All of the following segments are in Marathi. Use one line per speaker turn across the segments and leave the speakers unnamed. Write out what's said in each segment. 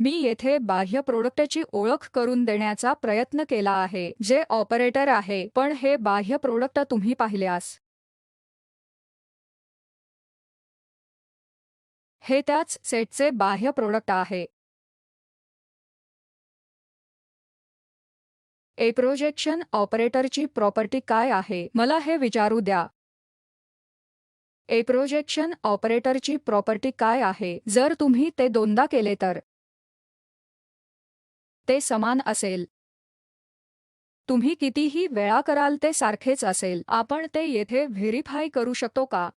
मी येथे बाह्य प्रोडक्टची ओळख करून देण्याचा प्रयत्न केला आहे जे ऑपरेटर आहे, पण हे बाह्य प्रोडक्ट तुम्ही पाहिल्यास हे त्याच सेटचे बाह्य प्रोडक्ट आहे. ए प्रोजेक्शन ऑपरेटरची प्रॉपर्टी काय आहे मला हे विचारू द्या. ए प्रोजेक्शन ऑपरेटरची प्रॉपर्टी काय आहे जर तुम्ही ते दोनदा केले तर ते समान असेल. तुम्ही कितीही वेळा कराल ते सारखेच असेल. आपण ते येथे व्हेरीफाय करू शकतो का?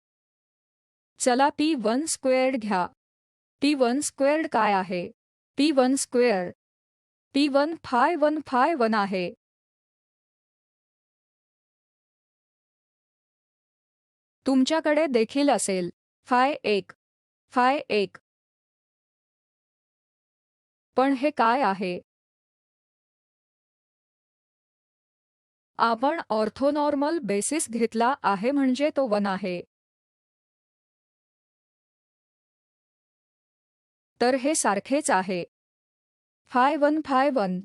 चला P1 स्क्वेअर्ड घ्या. P1 स्क्वेअर्ड काय आहे? P1 स्क्वेअर P1 फाय 1 आहे. तुमच्याकडे देखील असेल फाय 1. पण हे काय आहे? आपण ऑर्थोनॉर्मल बेसिस घेतला आहे म्हणजे तो 1 आहे. तर हे सारखेच आहे. फाय 1.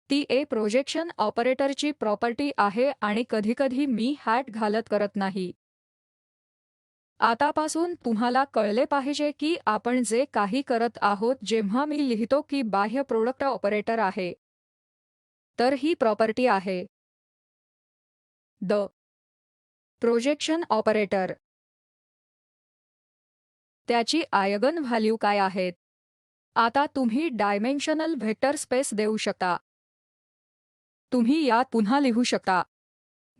ती ए प्रोजेक्शन ऑपरेटरची प्रॉपर्टी आहे आणि कधीकधी मी हॅट घालत करत नाही. आतापासून तुम्हाला कळले पाहिजे की आपण जे काही करत आहोत जेव्हा मी लिहितो की बाह्य प्रोडक्ट ऑपरेटर आहे तर ही प्रॉपर्टी आहे. द प्रोजेक्शन ऑपरेटर त्याची आयगन व्हॅल्यू काय आहेत? आता तुम्ही डायमेन्शनल व्हेक्टर स्पेस देऊ शकता. तुम्ही यात पुन्हा लिहू शकता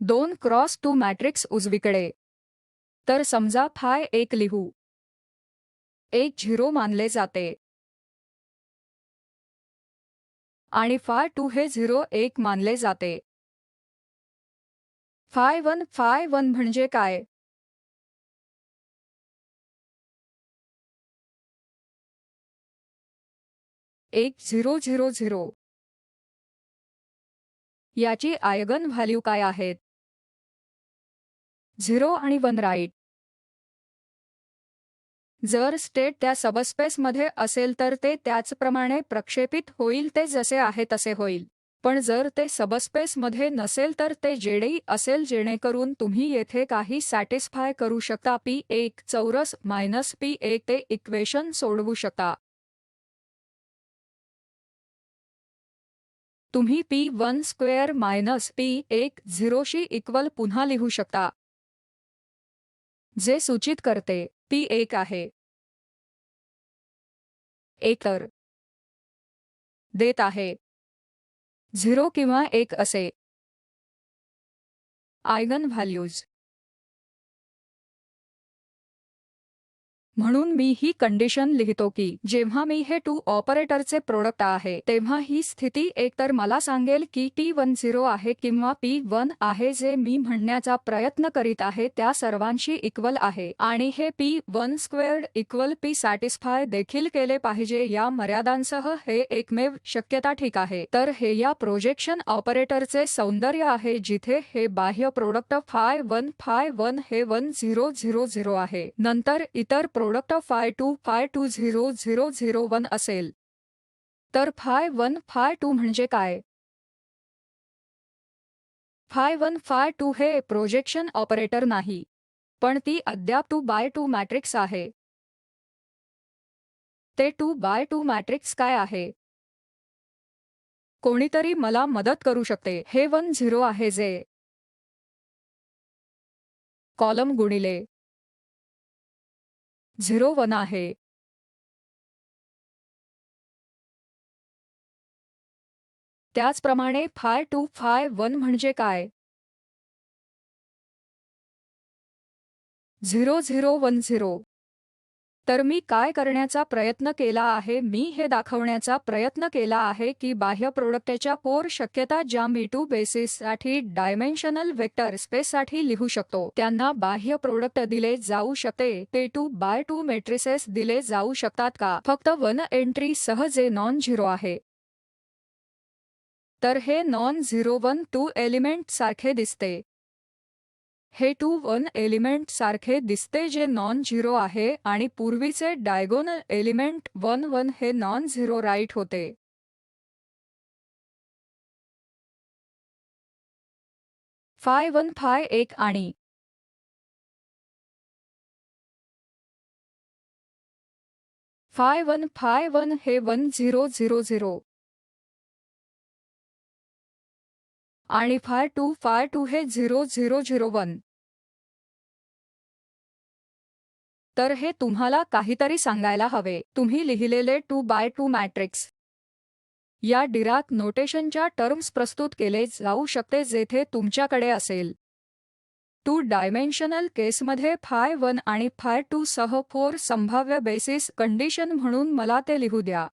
2x2 मॅट्रिक्स उजवीकडे. तर समजा फाय 1 लिहू. 1 0 मानले जाते आणि फाय 2 हे 0 1 मानले जाते. फाय 1 म्हणजे काय? एक 0 0 0. याची आयगन व्हॅल्यू काय आहेत? 0 आणि 1 राईट. जर स्टेट त्या सबस्पेसमध्ये असेल तर ते त्याचप्रमाणे प्रक्षेपित होईल, ते जसे आहे तसे होईल. पण जर ते सबस्पेसमध्ये नसेल तर ते जेडेई असेल जेणेकरून तुम्ही येथे काही सॅटिस्फाय करू शकता. P1 चौरस -P1 ते इक्वेशन सोडवू शकता. तुम्ही P1 स्क्वेअर -P1 0शी इक्वल पुन्हा लिहू शकता जे सूचित करते P1 आहे. तर देत आहे 0 किंवा 1 असे आयगन व्हॅल्यूज. म्हणून मी ही कंडिशन लिहितो की जेव्हा मी हे 2 ऑपरेटरचे प्रोडक्ट आहे तेव्हा ही स्थिती एकतर मला सांगेल की T1 0 आहे किंवा P1 आहे, जे मी म्हणण्याचा प्रयत्न करीत आहे त्या सर्वांशी इक्वल आहे, आणि हे P1 squared equal P satisfy देखील केले पाहिजे. या मर्यादांसह हे एकमेव शक्यता ठीक आहे. तर हे या प्रोजेक्शन ऑपरेटरचे सौंदर्य आहे जिथे हे बाह्य प्रोडक्ट फाय 1 हे 1 0 0 0 आहे. नंतर इतर प्रोडक्ट फाय 2 0 0 0 1 असेल. तर फाय 2 म्हणजे काय? फाय 2 हे प्रोजेक्शन ऑपरेटर नाही, पण ती अद्याप 2x2 मॅट्रिक्स आहे. ते 2x2 मॅट्रिक्स काय आहे? कोणीतरी मला मदत करू शकते? हे 1 0 आहे जे कॉलम गुणिले 0 1 आहे. त्याचप्रमाणे फाय 1 म्हणजे काय? 0 0 1 0. तर मी काय करण्याचा प्रयत्न केला आहे? मी हे दाखवण्याचा प्रयत्न केला आहे की बाह्य प्रोडक्टच्या कोर शक्यता ज्या मी 2 बेसिससाठी डायमेन्शनल वेक्टर स्पेससाठी लिहू शकतो त्यांना बाह्य प्रोडक्ट दिले जाऊ शकते. ते 2x2 मॅट्रिसेस दिले जाऊ शकतात का? फक्त 1 एंट्री सह जे नॉन झिरो आहे. तर हे नॉन झिरो 1 2 एलिमेंट सारखे दिसते. हे 2 1 एलिमेंट सारखे दिसते जे नॉन झिरो आहे आणि पूर्वीचे डायगोनल एलिमेंट 1 1 हे नॉन झिरो राईट होते. फाय 1 फाय 1 आणि फाय 1 हे 1 0 0 0 आणि फाय 2 हे 0 0 0 1. तर हे तुम्हाला काहीतरी सांगायला हवे. तुम्ही लिहिलेले 2 x 2 मॅट्रिक्स या डिराक नोटेशनच्या टर्म्स प्रस्तुत केले जाऊ शकते जेथे तुमच्याकडे असेल 2 डायमेन्शनल केसमध्ये फाय 1 आणि फाय 2 सह 4 संभाव्य बेसिस कंडिशन म्हणून मला ते लिहू द्या.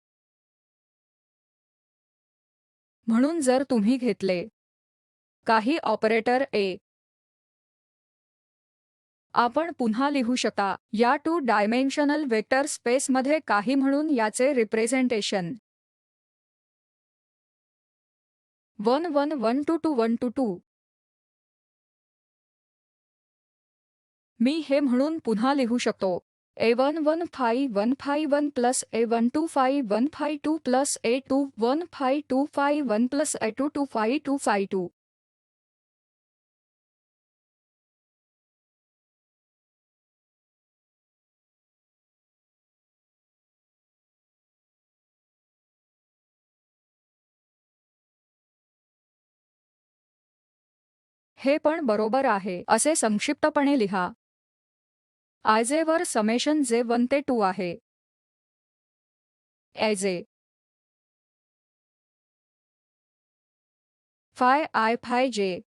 म्हणून जर तुम्ही घेतले काही ऑपरेटर ए, आपण पुन्हा लिहू शकता या 2 डायमेन्शनल वेक्टर स्पेसमध्ये काही म्हणून याचे रिप्रेझेंटेशन 1 1 1 2 2 1 2 2. मी हे म्हणून पुन्हा लिहू शकतो A1 1 5 1 5 1 plus A1 2 5 1 5 2 plus A2 1 5 2 5 1 plus A2 2 5 2 5 2. हे पण बरोबर आहे असे संक्षिप्तपणे लिहा. आयजेवर समेशन जे 1 ते 2 आहे. आयजे फाय आय फाय जे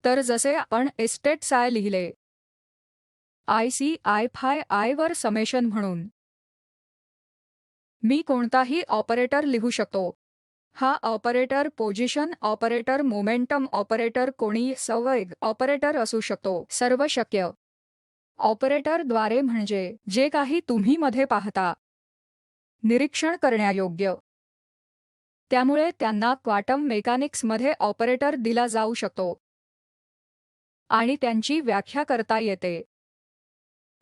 तर जसे आपण एस्टेट साय लिहिले i c i phi i वर समेशन म्हणून मी कोणताही ऑपरेटर लिहू शकतो. हा operator position operator momentum operator कोणी संवेग ऑपरेटर असू शकतो. सर्व शक्य ऑपरेटरद्वारे म्हणजे जे काही तुम्ही मध्ये पाहता निरीक्षण करण्यायोग्य. त्यामुळे त्यांना क्वांटम मेकॅनिक्समध्ये ऑपरेटर दिला जाऊ शकतो आणि त्यांची व्याख्या करता येते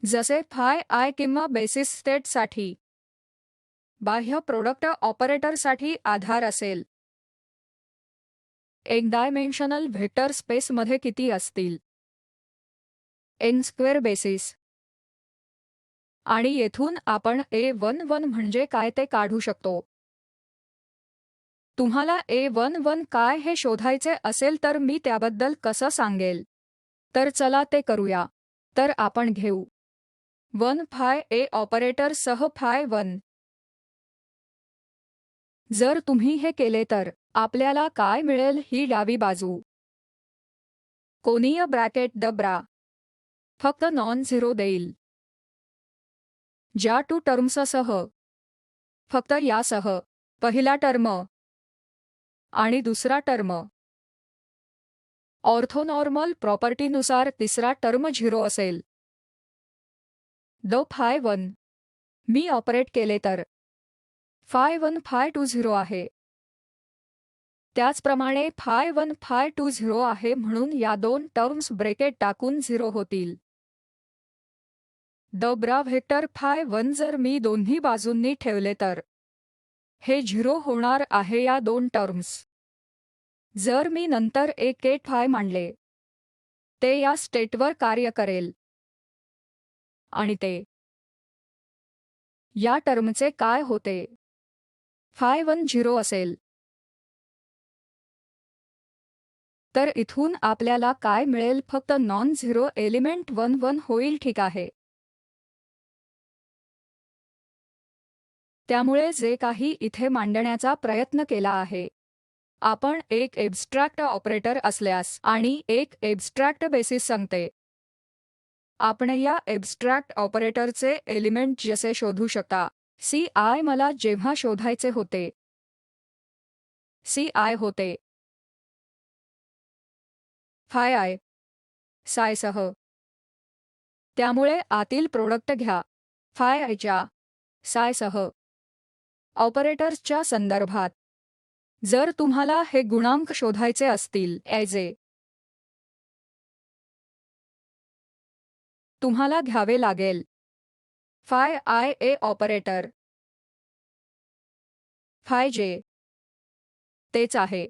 जसे फाय आय किंवा बेसिस स्टेटसाठी बाह्य प्रोडक्ट ऑपरेटरसाठी आधार असेल. एक डायमेन्शनल व्हेक्टर स्पेसमध्ये किती असतील n स्क्वेअर बेसिस आणि येथून आपण A11 म्हणजे काय ते काढू शकतो. तुम्हाला A11 काय हे शोधायचे असेल तर मी त्याबद्दल कसं सांगेल. तर चला ते करूया. तर आपण घेऊ 1 फाय ए ऑपरेटर सह फाय 1. जर तुम्ही हे केले तर आपल्याला काय मिळेल ही डावी बाजू कोनीय ब्रॅकेट दबरा फक्त नॉन झिरो देईल. ज्या 2 टर्म्ससह फक्त यासह पहिला टर्म आणि दुसरा टर्म ऑर्थोनॉर्मल प्रॉपर्टीनुसार तिसरा टर्म 0 असेल. द फाय 1 मी ऑपरेट केले तर फाय 1 फाय 2 0 आहे. त्याचप्रमाणे फाय 1 फाय 2 0 आहे म्हणून या 2 टर्म्स ब्रॅकेट टाकून 0 होतील. द ब्रा व्हेक्टर फाय 1 जर मी दोन्ही बाजूंनी ठेवले तर हे 0 होणार आहे या 2 टर्म्स. जर मी नंतर एक फाय मांडले ते या स्टेटवर कार्य करेल आणि ते या टर्मचे काय होते फाय 1 0 असेल. तर इथून आपल्याला काय मिळेल फक्त नॉन झिरो एलिमेंट 1 1 होईल. ठीक आहे. त्यामुळे जे काही इथे मांडण्याचा प्रयत्न केला आहे आपण एक एब्स्ट्रॅक्ट ऑपरेटर असल्यास आणि एक एब्स्ट्रॅक्ट बेसिस सांगते. आपण या एब्स्ट्रॅक्ट ऑपरेटरचे एलिमेंट जसे शोधू शकता. सी आय मला जेव्हा शोधायचे होते सी आय होते फाय आय सायसह. त्यामुळे आतील प्रोडक्ट घ्या फाय आयच्या सायसह ऑपरेटर्सच्या संदर्भात जर तुम्हाला हे गुणांक शोधायचे असतील ऐजे तुम्हाला घ्यावे लागेल five I A operator five जे तेच आहे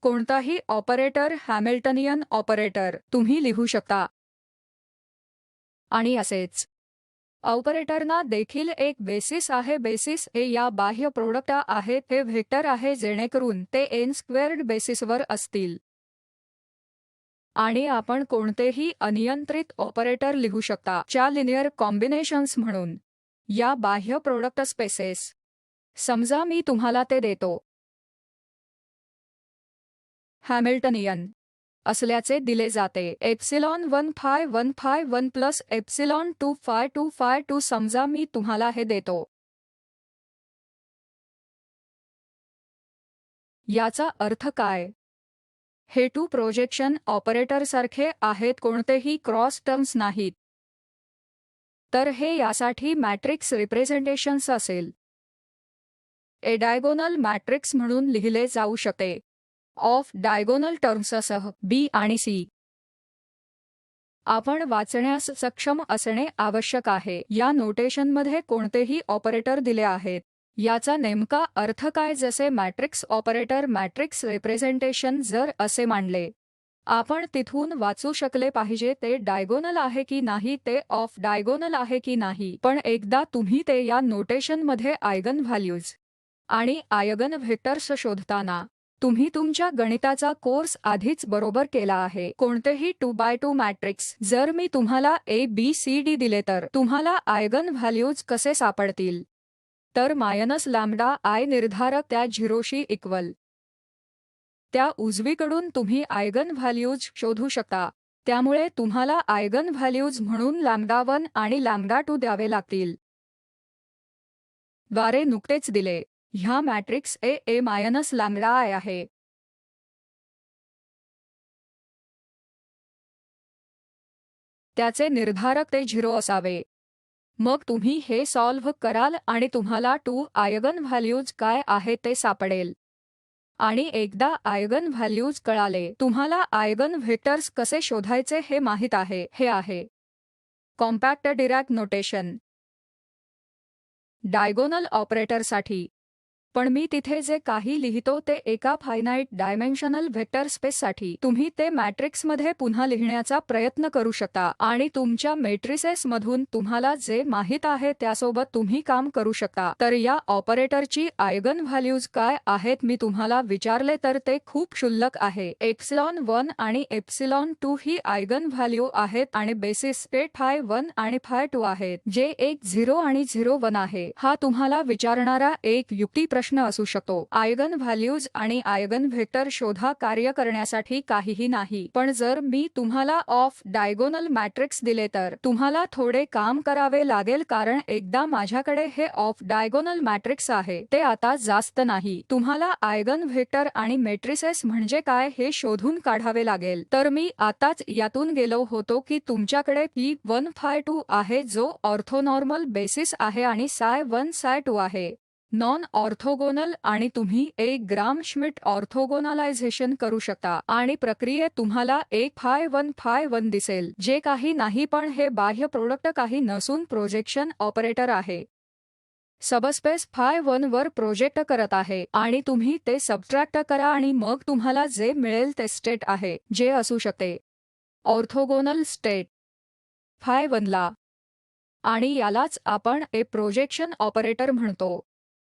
कोणताही ऑपरेटर हॅमिल्टनियन ऑपरेटर तुम्ही लिहू शकता आणि असेच ऑपरेटरना देखील एक बेसिस आहे बेसिस हे या बाह्य प्रोडक्ट आहेत हे व्हेक्टर आहे जेणेकरून ते एन स्क्वेअर्ड बेसिसवर असतील आणि आपण कोणतेही अनियंत्रित ऑपरेटर लिहू शकता च्या लिनियर कॉम्बिनेशन्स म्हणून या बाह्य प्रोडक्ट स्पेसेस समजा मी तुम्हाला ते देतो हॅमिल्टनियन असल्याचे दिले जाते epsilon 1 five 1 five 1 plus epsilon 2 five 2 five 2 समजा मी तुम्हाला हे देतो याचा अर्थ काय हे टू प्रोजेक्शन ऑपरेटरसारखे आहेत कोणतेही क्रॉस टर्म्स नाहीत तर हे यासाठी मॅट्रिक्स रिप्रेझेंटेशन्स असेल ए डायगोनल मॅट्रिक्स म्हणून लिहिले जाऊ शकते ऑफ डायगोनल टर्म्ससह बी आणि सी आपण वाचण्यास सक्षम असणे आवश्यक आहे या नोटेशनमध्ये कोणतेही ऑपरेटर दिले आहेत याचा नेमका अर्थ काय जसे मॅट्रिक्स ऑपरेटर मॅट्रिक्स रिप्रेझेंटेशन जर असे मांडले आपण तिथून वाचू शकले पाहिजे ते डायगोनल आहे की नाही ते ऑफ डायगोनल आहे की नाही पण एकदा तुम्ही ते या नोटेशनमध्ये आयगन व्हॅल्यूज आणि आयगन व्हेक्टर्स शोधताना तुम्ही तुमच्या गणिताचा कोर्स आधीच बरोबर केला आहे कोणतेही 2x2 मॅट्रिक्स जर मी तुम्हाला ABCD दिले तर तुम्हाला आयगन व्हॅल्यूज कसे सापडतील तर मायनस लॅम्बडा आय निर्धारक त्या 0शी इक्वल त्या उजवीकडून तुम्ही आयगन व्हॅल्यूज शोधू शकता त्यामुळे तुम्हाला आयगन व्हॅल्यूज म्हणून लॅम्बडा 1 आणि लॅम्बडा 2 द्यावे लागतील द्वारे नुकतेच दिले ह्या matrix A minus lambda I आहे त्याचे निर्धारक ते 0 असावे मग तुम्ही हे सॉल्व्ह कराल आणि तुम्हाला 2 आयगन व्हॅल्यूज काय आहे ते सापडेल आणि एकदा आयगन व्हॅल्यूज कळाले तुम्हाला आयगन व्हेक्टर्स कसे शोधायचे हे माहित आहे हे आहे कॉम्पॅक्ट डिरॅक नोटेशन डायगोनल ऑपरेटरसाठी पण मी तिथे जे काही लिहितो ते एका फायनाईट डायमेन्शनल व्हेक्टर स्पेससाठी तुम्ही ते मॅट्रिक्समध्ये पुन्हा लिहिण्याचा प्रयत्न करू शकता आणि तुमच्या मेट्रिसेसमधून तुम्हाला जे माहित आहे त्यासोबत तुम्ही काम करू शकता तर या ऑपरेटरची आयगन व्हॅल्यूज काय आहेत मी तुम्हाला विचारले तर ते खूप क्षुल्लक आहे एप्सिलॉन 1 आणि एप्सिलॉन 2 ही आयगन व्हॅल्यू आहेत आणि बेसिस स्टेट फाय 1 आणि फाय 2 आहेत जे एक 0 आणि 0 1 आहे हा तुम्हाला विचारणारा एक युक्ती प्रश्न असू शकतो आयगन व्हॅल्यूज आणि आयगन व्हेक्टर शोधा कार्य करण्यासाठी काहीही नाही पण जर मी तुम्हाला ऑफ डायगोनल मॅट्रिक्स दिले तर तुम्हाला थोडे काम करावे लागेल कारण एकदा माझ्याकडे हे ऑफ डायगोनल मॅट्रिक्स आहे ते आता जास्त नाही तुम्हाला आयगन व्हेक्टर आणि मेट्रिसेस म्हणजे काय हे शोधून काढावे लागेल तर मी आताच यातून गेलो होतो की तुमच्याकडे P1 फाय 2 आहे जो ऑर्थोनॉर्मल बेसिस आहे आणि साय 1 साय 2 आहे नॉन ऑर्थोगोनल आणि तुम्ही एक ग्राम श्मिट ऑर्थोगोनलायझेशन करू शकता आणि प्रक्रियेत तुम्हाला एक फाय 1 दिसेल जे काही नाही पण हे बाह्य प्रोडक्ट काही नसून प्रोजेक्शन ऑपरेटर आहे सबस्पेस फाय 1 वर प्रोजेक्ट करत आहे आणि तुम्ही ते सबट्रॅक्ट करा आणि मग तुम्हाला जे मिळेल ते स्टेट आहे जे असू शकते ऑर्थोगोनल स्टेट फाय 1 ला आणि यालाच आपण ए प्रोजेक्शन ऑपरेटर म्हणतो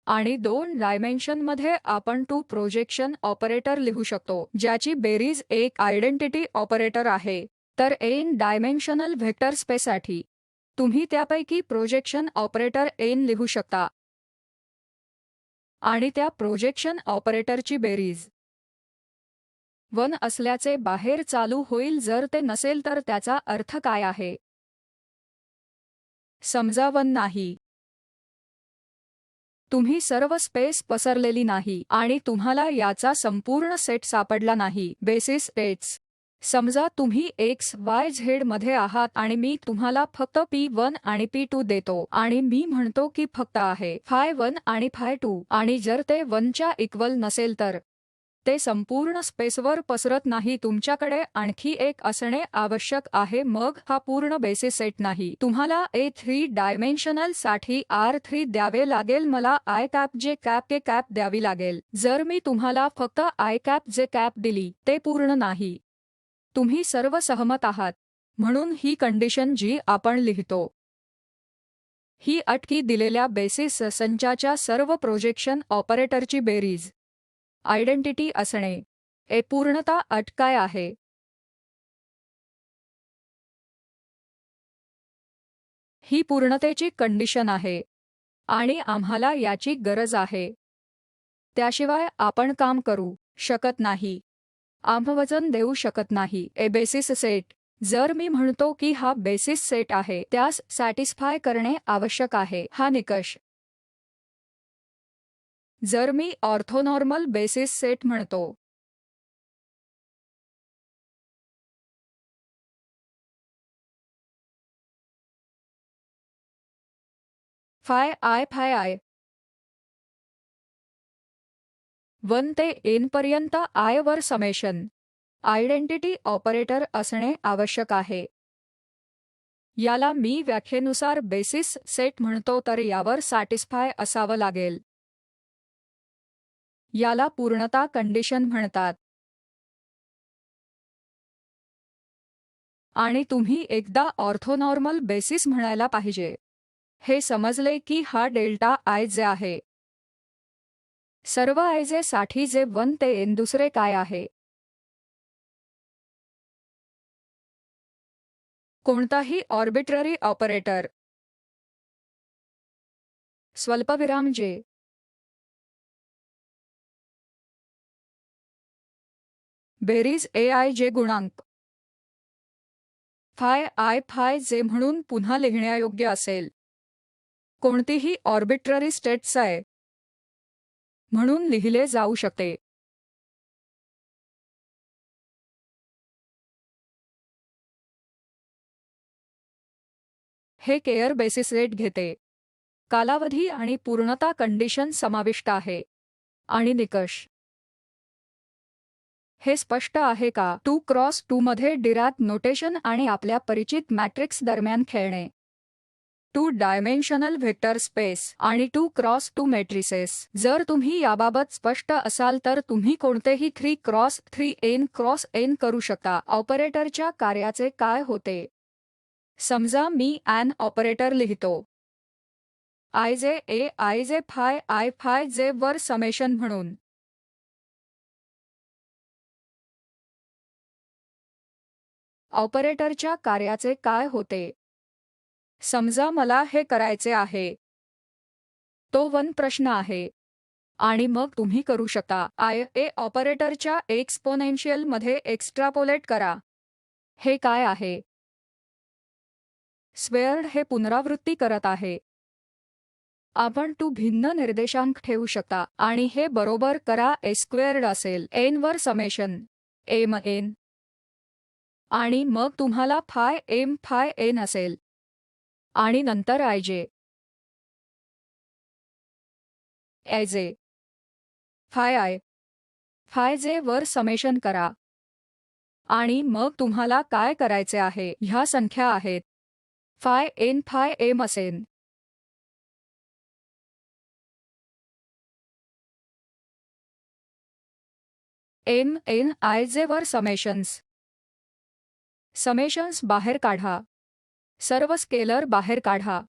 आणि 2 डायमेन्शनमध्ये आपण 2 प्रोजेक्शन ऑपरेटर लिहू शकतो ज्याची बेरीज एक आयडेंटिटी ऑपरेटर आहे तर एन डायमेन्शनल व्हेक्टर स्पेससाठी तुम्ही त्यापैकी प्रोजेक्शन ऑपरेटर एन लिहू शकता आणि त्या प्रोजेक्शन ऑपरेटरची बेरीज 1 असल्याचे बाहेर चालू होईल जर ते नसेल तर त्याचा अर्थ काय आहे समजा 1 नाही तुम्ही सर्व स्पेस पसरलेली नाही आणि तुम्हाला याचा संपूर्ण सेट सापडला नाही बेसिस स्टेट्स समजा तुम्ही एक्स वाय झेड मध्ये आहात आणि मी तुम्हाला फक्त P1 आणि P2 देतो आणि मी म्हणतो की फक्त आहे phi1 आणि phi2 आणि जर ते 1 च्या इक्वल नसेल तर ते संपूर्ण स्पेसवर पसरत नाही. तुमच्याकडे आणखी एक असणे आवश्यक आहे. मग हा पूर्ण बेसिस सेट नाही. तुम्हाला A3 डायमेन्शनल साठी R3 द्यावे लागेल. मला I कॅप जे कॅप के कॅप द्यावी लागेल. जर मी तुम्हाला फक्त I कॅप जे कॅप दिली ते पूर्ण नाही. तुम्ही सर्व सहमत आहात म्हणून ही कंडिशन जी आपण लिहितो ही अट की दिलेल्या बेसिस संचाच्या सर्व प्रोजेक्शन ऑपरेटरची बेरीज आयडेंटिटी असणे. पूर्णता अट काय आहे? ही पूर्णतेची कंडिशन आहे आणि आम्हाला याची गरज आहे. त्याशिवाय आपण काम करू शकत नाही. आम्ही वजन देऊ शकत नाही. बेसिस सेट जर मी म्हणतो की हा बेसिस सेट आहे त्यास सॅटिस्फाय करणे आवश्यक आहे हा निकष. जर मी ऑर्थोनॉर्मल बेसिस सेट म्हणतो phi I 1 ते n पर्यंत I वर समेशन आयडेंटिटी ऑपरेटर असणे आवश्यक आहे. याला मी व्याख्येनुसार बेसिस सेट म्हणतो तर यावर सॅटिस्फाय असावं लागेल. याला पूर्णता कंडिशन म्हणतात. आणि तुम्ही एकदा ऑर्थोनॉर्मल बेसिस म्हणायला पाहिजे. हे समजले की हा डेल्टा आय जे आहे सर्व आय जे साठी जे 1 ते n दुसरे काय आहे? कोणताही ऑर्बिट्ररी ऑपरेटर स्वल्पविराम जे बेरीज AI जे गुणांक phi जे म्हणून पुन्हा लिहिण्यायोग्य असेल. कोणतीही ऑर्बिट्ररी स्टेट्स आहे म्हणून लिहिले जाऊ शकते. हे केअर बेसिस रेट घेते. कालावधी आणि पूर्णता कंडिशन समाविष्ट आहे. आणि निकष हे स्पष्ट आहे का? 2x2 मध्ये डिरॅक नोटेशन आणि आपल्या परिचित मॅट्रिक्स दरम्यान खेळणे. 2 डायमेन्शनल व्हेक्टर स्पेस आणि 2x2 मॅट्रिसेस. जर तुम्ही याबाबत स्पष्ट असाल तर तुम्ही कोणतेही 3x3 n करू शकता. ऑपरेटरच्या कार्याचे काय होते? समजा मी AND ऑपरेटर लिहितो. IJ phi जे वर समेशन म्हणून. ऑपरेटरच्या कार्याचे काय होते? समजा मला हे करायचे आहे. तो 1 प्रश्न आहे. आणि मग तुम्ही करू शकता. ऑपरेटरच्या एक्सपोनेन्शियल मध्ये एक्स्ट्रापोलेट करा. हे काय आहे? स्क्वेअर्ड हे पुनरावृत्ती करत आहे. आपण 2 भिन्न निर्देशांक ठेवू शकता आणि हे बरोबर करा. स्क्वेअर्ड असेल n वर समेशन n आणि मग तुम्हाला phi n असेल आणि नंतर IJ phi j वर समेशन करा आणि मग तुम्हाला काय करायचे आहे? ह्या संख्या आहेत. phi m असेल. n IJ वर समेशन्स बाहेर काढा. सर्व स्केलर बाहेर काढा.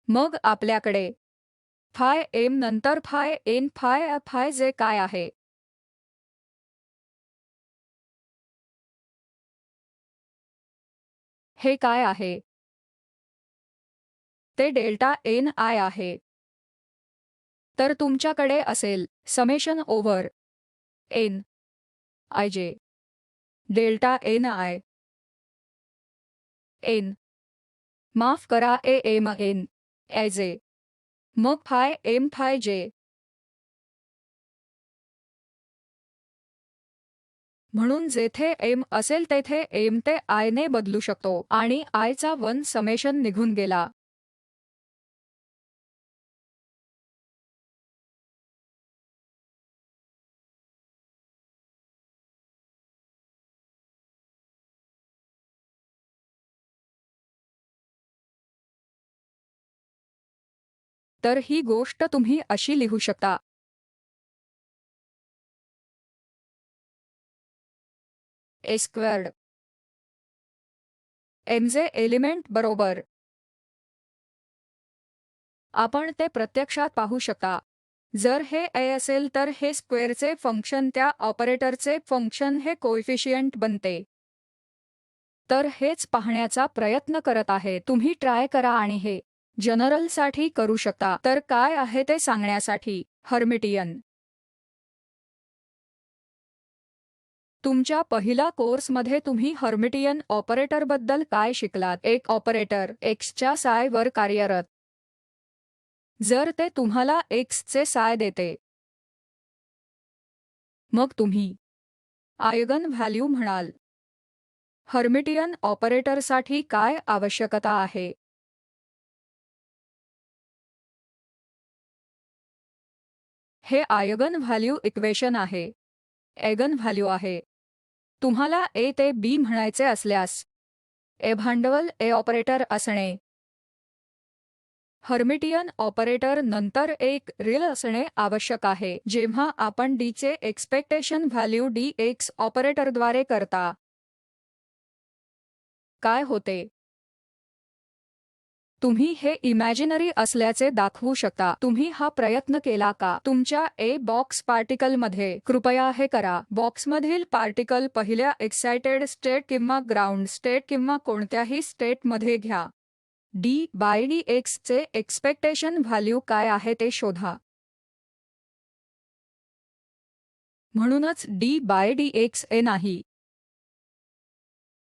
मग आपल्याकडे phi m नंतर phi जे काय आहे? हे काय आहे? ते डेल्टा n I आहे. तर तुमच्याकडे असेल summation over n IJ delta n I n माफ करा m n IJ मग phi j म्हणून जेथे एम असेल तेथे एम ते आय ने बदलू शकतो आणि आय चा 1 समेशन निघून गेला. तर ही गोष्ट तुम्ही अशी लिहू शकता. ए स्क्वेअर्ड एमचे एलिमेंट बरोबर. आपण ते प्रत्यक्षात पाहू शकता. जर हे ए असेल तर हे स्क्वेअरचे फंक्शन त्या ऑपरेटरचे फंक्शन हे कोएफिशियंट बनते. तर हेच पाहण्याचा प्रयत्न करत आहे. तुम्ही ट्राय करा आणि हे जनरलसाठी करू शकता. तर काय आहे ते सांगण्यासाठी हर्मिटियन. तुमच्या पहिल्या कोर्समध्ये तुम्ही हर्मिटियन ऑपरेटरबद्दल काय शिकलात? एक ऑपरेटर एक्सच्या सायवर कार्यरत. जर ते तुम्हाला एक्सचे साय देते, मग तुम्ही आयगन व्हॅल्यू म्हणाल. हर्मिटियन ऑपरेटरसाठी काय आवश्यकता आहे? हे आयगन व्हॅल्यू इक्वेशन आहे. एगन व्हॅल्यू आहे. तुम्हाला ए ते बी म्हणायचे असल्यास ए भांडवल ए ऑपरेटर असणे. हर्मिटियन ऑपरेटर नंतर एक रिल असणे आवश्यक आहे. जेव्हा आपण डीचे एक्सपेक्टेशन व्हॅल्यू डी एक्स ऑपरेटरद्वारे करता, काय होते? तुम्ही हे इमॅजिनरी असल्याचे दाखवू शकता. तुम्ही हा प्रयत्न केला का? तुमच्या ए बॉक्स पार्टिकलमध्ये कृपया हे करा. बॉक्समधील पार्टिकल पहिल्या एक्साइटेड स्टेट किंवा ग्राउंड स्टेट किंवा कोणत्याही स्टेटमध्ये घ्या. डी बाय डी एक्सचे एक्सपेक्टेशन व्हॅल्यू काय आहे ते शोधा. म्हणूनच डी बाय डी एक्स ए नाही.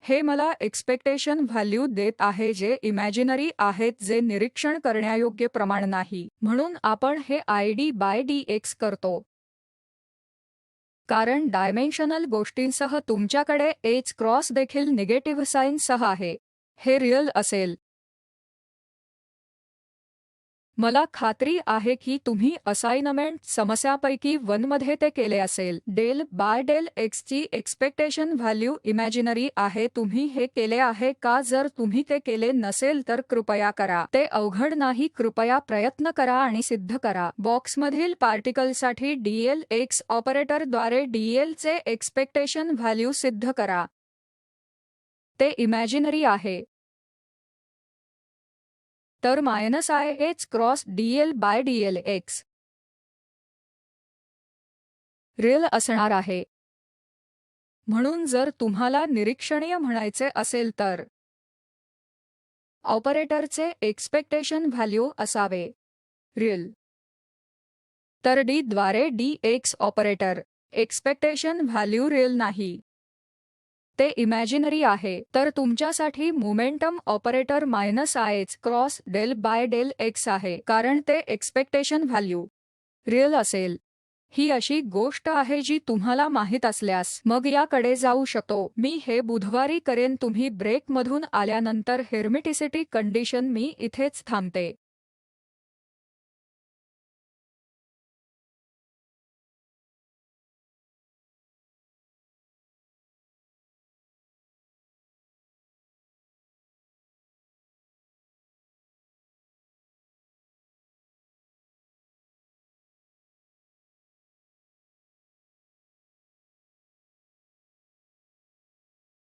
हे मला एक्सपेक्टेशन व्हॅल्यू देत आहे जे इमॅजिनरी आहेत, जे निरीक्षण करण्यायोग्य प्रमाण नाही. म्हणून आपण हे i d by D x करतो. कारण डायमेन्शनल गोष्टींसह तुमच्याकडे एच क्रॉस देखील निगेटिव्ह साईनसह आहे. हे रिअल असेल. मला खात्री आहे की तुम्ही असाइनमेंट समस्यापैकी 1 मध्ये ते केले असेल. डेल बाय डेल एक्सची एक्सपेक्टेशन व्हॅल्यू इमॅजिनरी आहे. तुम्ही हे केले आहे का? जर तुम्ही ते केले नसेल तर कृपया करा. ते अवघड नाही. कृपया प्रयत्न करा आणि सिद्ध करा. बॉक्समधील पार्टिकलसाठी डीएल एक्स ऑपरेटरद्वारे डीएलचे एक्सपेक्टेशन व्हॅल्यू सिद्ध करा. ते इमॅजिनरी आहे. तर minus I H cross Diehl bye Diehl x real असणार आहे. म्हणून जर तुम्हाला निरीक्षणीय म्हणायचे असेल तर ऑपरेटरचे एक्सपेक्टेशन व्हॅल्यू असावे रिअल. तर डी द्वारे D X operator expectation value real नाही. ते इमॅजिनरी आहे. तर तुमच्यासाठी momentum operator minus I H cross del by del X आहे, कारण ते एक्सपेक्टेशन व्हॅल्यू रिअल असेल. ही अशी गोष्ट आहे जी तुम्हाला माहीत असल्यास मग याकडे जाऊ शकतो. मी हे बुधवारी करेन. तुम्ही ब्रेकमधून आल्यानंतर हेर्मिटिसिटी कंडिशन मी इथेच थांबते.